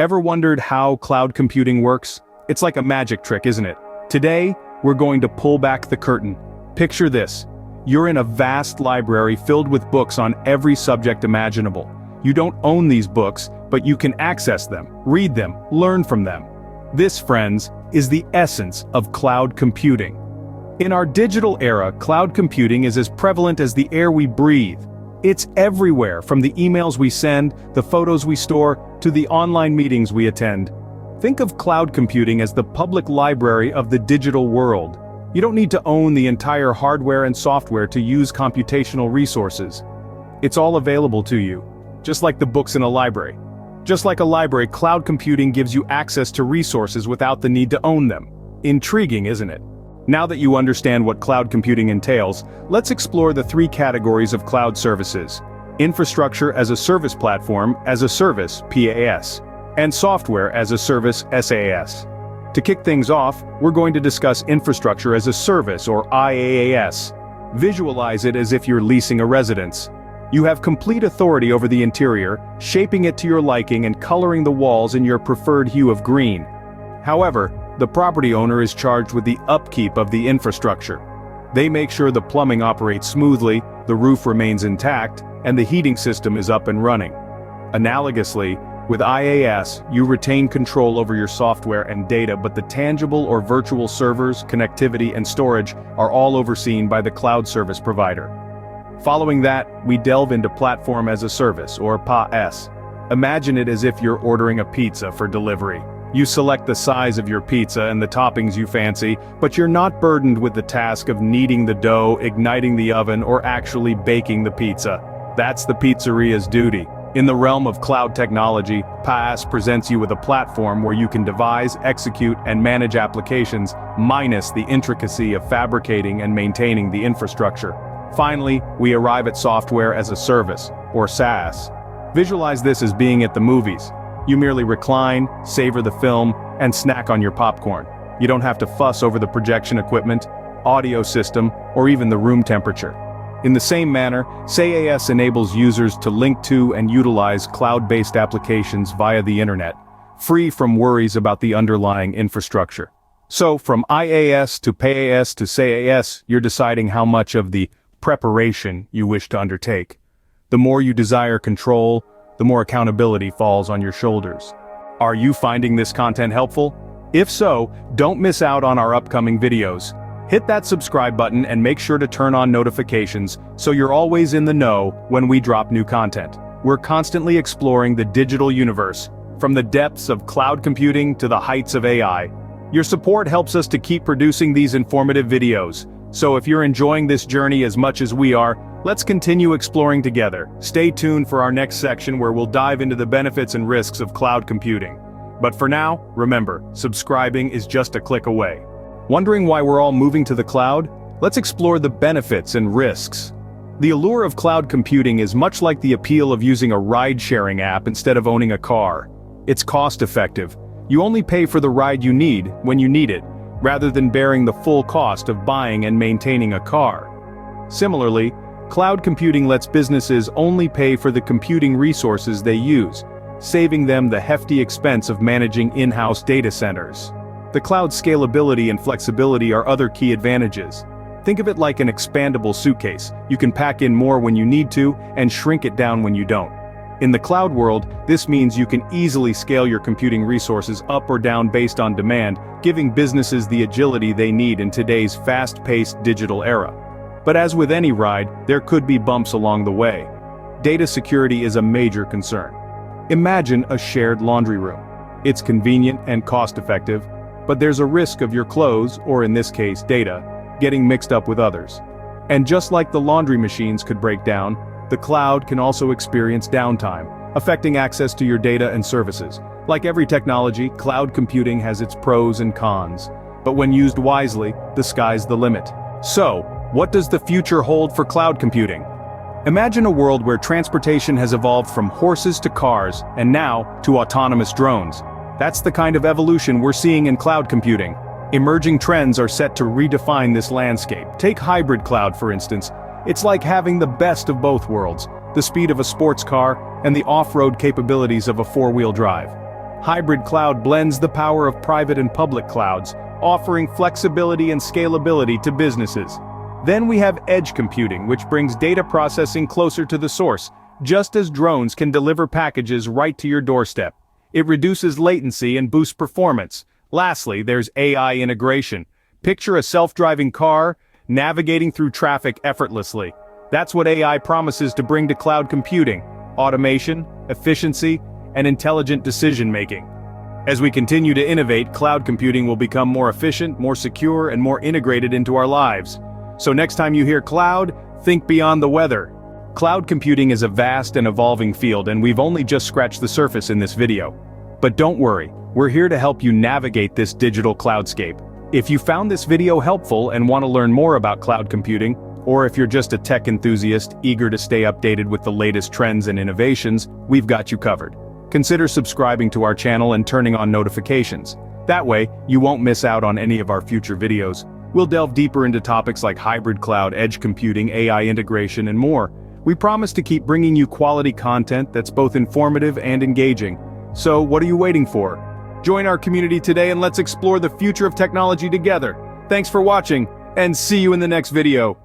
Ever wondered how cloud computing works? It's like a magic trick, isn't it? Today, we're going to pull back the curtain. Picture this. You're in a vast library filled with books on every subject imaginable. You don't own these books, but you can access them, read them, learn from them. This, friends, is the essence of cloud computing. In our digital era, cloud computing is as prevalent as the air we breathe. It's everywhere, from the emails we send, the photos we store, to the online meetings we attend. Think of cloud computing as the public library of the digital world. You don't need to own the entire hardware and software to use computational resources. It's all available to you, just like the books in a library. Just like a library, cloud computing gives you access to resources without the need to own them. Intriguing, isn't it? Now that you understand what cloud computing entails, let's explore the three categories of cloud services: infrastructure as a service platform as a service, PaaS, and software as a service, SaaS. To kick things off, we're going to discuss infrastructure as a service, or IaaS. Visualize it as if you're leasing a residence. You have complete authority over the interior, shaping it to your liking and coloring the walls in your preferred hue of green. However, the property owner is charged with the upkeep of the infrastructure. They make sure the plumbing operates smoothly, the roof remains intact, and the heating system is up and running. Analogously, with IaaS, you retain control over your software and data, but the tangible or virtual servers, connectivity, and storage are all overseen by the cloud service provider. Following that, we delve into platform as a service, or PaaS. Imagine it as if you're ordering a pizza for delivery. You select the size of your pizza and the toppings you fancy, but you're not burdened with the task of kneading the dough, igniting the oven, or actually baking the pizza. That's the pizzeria's duty. In the realm of cloud technology, PaaS presents you with a platform where you can devise, execute, and manage applications, minus the intricacy of fabricating and maintaining the infrastructure. Finally, we arrive at software as a service, or SaaS. Visualize this as being at the movies. You merely recline, savor the film, and snack on your popcorn. You don't have to fuss over the projection equipment, audio system, or even the room temperature. In the same manner, SaaS enables users to link to and utilize cloud-based applications via the internet, free from worries about the underlying infrastructure. So, from IaaS to PaaS to SaaS, you're deciding how much of the preparation you wish to undertake. The more you desire control, the more accountability falls on your shoulders. Are you finding this content helpful? If so, don't miss out on our upcoming videos. Hit that subscribe button and make sure to turn on notifications so you're always in the know when we drop new content. We're constantly exploring the digital universe, from the depths of cloud computing to the heights of AI. Your support helps us to keep producing these informative videos. So if you're enjoying this journey as much as we are, let's continue exploring together. Stay tuned for our next section where we'll dive into the benefits and risks of cloud computing. But for now, remember, subscribing is just a click away. Wondering why we're all moving to the cloud? Let's explore the benefits and risks. The allure of cloud computing is much like the appeal of using a ride-sharing app instead of owning a car. It's cost-effective. You only pay for the ride you need when you need it, rather than bearing the full cost of buying and maintaining a car. Similarly, cloud computing lets businesses only pay for the computing resources they use, saving them the hefty expense of managing in-house data centers. The cloud's scalability and flexibility are other key advantages. Think of it like an expandable suitcase. You can pack in more when you need to, and shrink it down when you don't. In the cloud world, this means you can easily scale your computing resources up or down based on demand, giving businesses the agility they need in today's fast-paced digital era. But as with any ride, there could be bumps along the way. Data security is a major concern. Imagine a shared laundry room. It's convenient and cost-effective, but there's a risk of your clothes, or in this case data, getting mixed up with others. And just like the laundry machines could break down, the cloud can also experience downtime, affecting access to your data and services. Like every technology, cloud computing has its pros and cons. But when used wisely, the sky's the limit. So, what does the future hold for cloud computing? Imagine a world where transportation has evolved from horses to cars, and now, to autonomous drones. That's the kind of evolution we're seeing in cloud computing. Emerging trends are set to redefine this landscape. Take hybrid cloud, for instance. It's like having the best of both worlds, the speed of a sports car and the off-road capabilities of a four-wheel drive. Hybrid cloud blends the power of private and public clouds, offering flexibility and scalability to businesses. Then we have edge computing, which brings data processing closer to the source, just as drones can deliver packages right to your doorstep. It reduces latency and boosts performance. Lastly, there's AI integration. Picture a self-driving car, navigating through traffic effortlessly. That's what AI promises to bring to cloud computing: automation, efficiency, and intelligent decision-making. As we continue to innovate, cloud computing will become more efficient, more secure, and more integrated into our lives. So next time you hear cloud, think beyond the weather. Cloud computing is a vast and evolving field, and we've only just scratched the surface in this video. But don't worry, we're here to help you navigate this digital cloudscape. If you found this video helpful and want to learn more about cloud computing, or if you're just a tech enthusiast eager to stay updated with the latest trends and innovations, we've got you covered. Consider subscribing to our channel and turning on notifications. That way, you won't miss out on any of our future videos. We'll delve deeper into topics like hybrid cloud, edge computing, AI integration, and more. We promise to keep bringing you quality content that's both informative and engaging. So, what are you waiting for? Join our community today and let's explore the future of technology together. Thanks for watching, and see you in the next video.